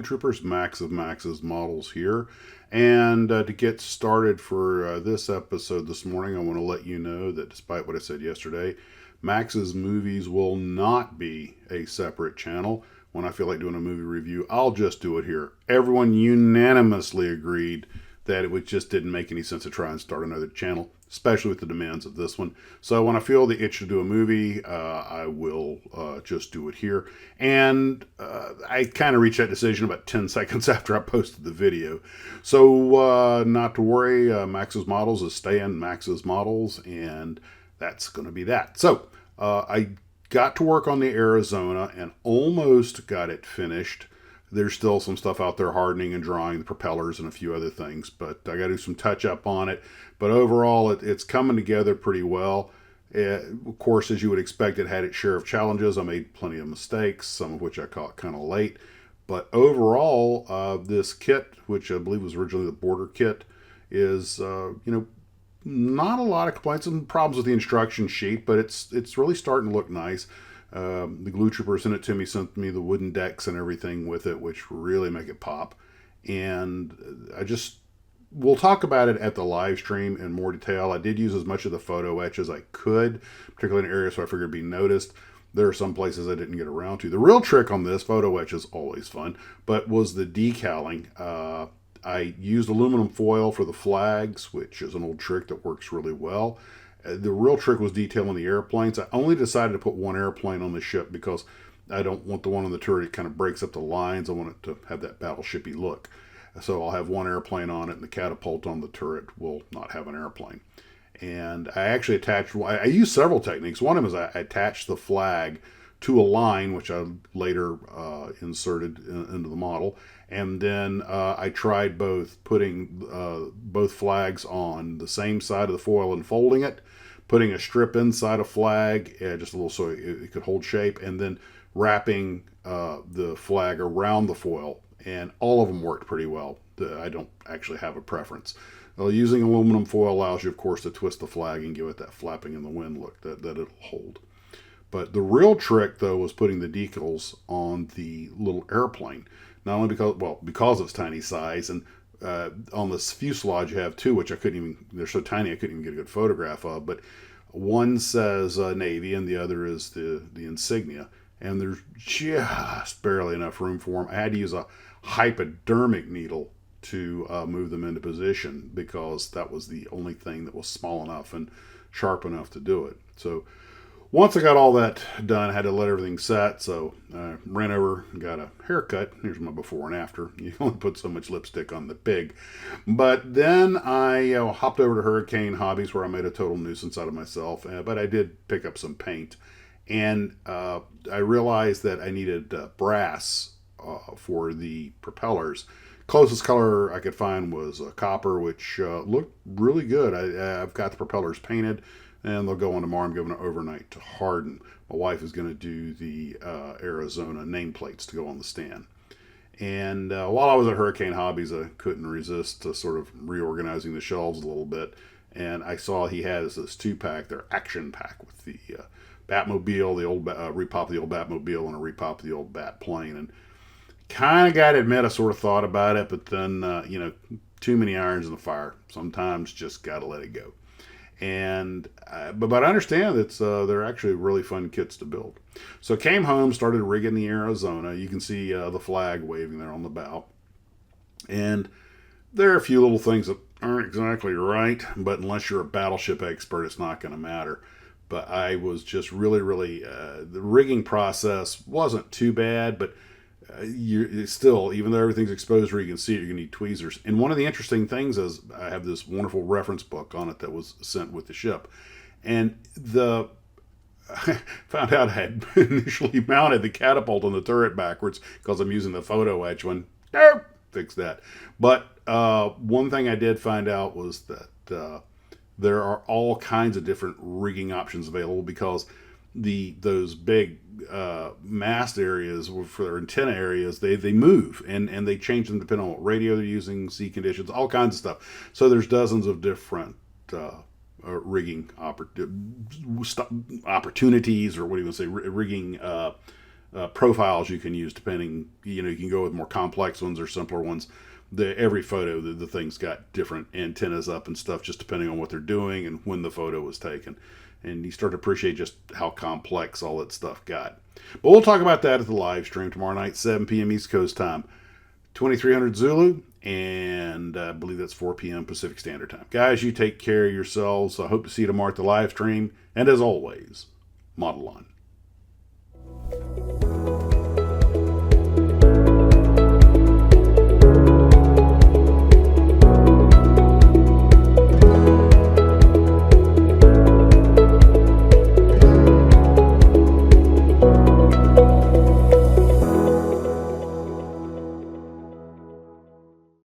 Troopers, Max of Max's models here. And to get started for this episode this morning, I want to let you know that despite what I said yesterday, Max's Movies will not be a separate channel. When I feel like doing a movie review, I'll just do it here. Everyone unanimously agreed that just didn't make any sense to try and start another channel, especially with the demands of this one. So when I feel the itch to do a movie, I will just do it here. And I kind of reached that decision about 10 seconds after I posted the video. So not to worry, Max's Models is staying Max's Models, and that's going to be that. So I got to work on the Arizona and almost got it finished. There's still some stuff out there hardening and drawing the propellers and a few other things, but I got to do some touch up on it. But overall, it's coming together pretty well. Of course, as you would expect, it had its share of challenges. I made plenty of mistakes, some of which I caught kind of late. But overall, this kit, which I believe was originally the border kit, is not a lot of complaints and problems with the instruction sheet, but it's really starting to look nice. The glue trooper sent it to me, sent me the wooden decks and everything with it, which really make it pop. And we'll talk about it at the live stream in more detail. I did use as much of the photo etch as I could, particularly in areas where I figured it'd be noticed. There are some places I didn't get around to. The real trick on this, photo etch is always fun, but was the decaling. I used aluminum foil for the flags, which is an old trick that works really well. The real trick was detailing the airplanes. I only decided to put one airplane on the ship because I don't want the one on the turret. It kind of breaks up the lines. I want it to have that battleshipy look. So I'll have one airplane on it, and the catapult on the turret will not have an airplane. And I actually I used several techniques. One of them is I attached the flag to a line, which I later inserted into the model. And then I tried putting both flags on the same side of the foil and folding it, putting a strip inside a flag, just a little so it could hold shape, and then wrapping the flag around the foil. And all of them worked pretty well. I don't actually have a preference. Using aluminum foil allows you, of course, to twist the flag and give it that flapping in the wind look that it'll hold. But the real trick, though, was putting the decals on the little airplane. Not only because of its tiny size, and on this fuselage you have two, which they're so tiny I couldn't even get a good photograph of, but one says Navy and the other is the insignia, and there's just barely enough room for them. I had to use a hypodermic needle to move them into position because that was the only thing that was small enough and sharp enough to do it. So once I got all that done, I had to let everything set, so I ran over and got a haircut. Here's my before and after. You only put so much lipstick on the pig. But then I hopped over to Hurricane Hobbies, where I made a total nuisance out of myself, but I did pick up some paint. And I realized that I needed brass for the propellers. Closest color I could find was copper, which looked really good. I've got the propellers painted, and they'll go on tomorrow. I'm giving it overnight to harden. My wife is going to do the Arizona nameplates to go on the stand. And while I was at Hurricane Hobbies, I couldn't resist sort of reorganizing the shelves a little bit. And I saw he has this 2-pack, their action pack, with the Batmobile, the old repop of the old Batmobile, and a repop of the old Bat plane. And kind of got to admit, I sort of thought about it, but then, too many irons in the fire. Sometimes just got to let it go. And but I understand they're actually really fun kits to build. So came home, started rigging the Arizona. You can see the flag waving there on the bow. And there are a few little things that aren't exactly right, but unless you're a battleship expert, it's not going to matter. But I was just really, the rigging process wasn't too bad, but it's still, even though everything's exposed where you can see it, you're going to need tweezers. And one of the interesting things is I have this wonderful reference book on it that was sent with the ship. And I found out I had initially mounted the catapult on the turret backwards because I'm using the photo etch one. Nope, fix that. But one thing I did find out was that there are all kinds of different rigging options available because those big mast areas for their antenna areas, they move and they change them depending on what radio they're using, sea conditions, all kinds of stuff. So there's dozens of different rigging opportunities, or what do you want to say, rigging profiles you can use depending, you can go with more complex ones or simpler ones. Every photo, the thing's got different antennas up and stuff just depending on what they're doing and when the photo was taken. And you start to appreciate just how complex all that stuff got. But we'll talk about that at the live stream tomorrow night, 7 p.m. East Coast time, 2300 Zulu, and I believe that's 4 p.m. Pacific Standard Time. Guys, you take care of yourselves. I hope to see you tomorrow at the live stream. And as always, model on.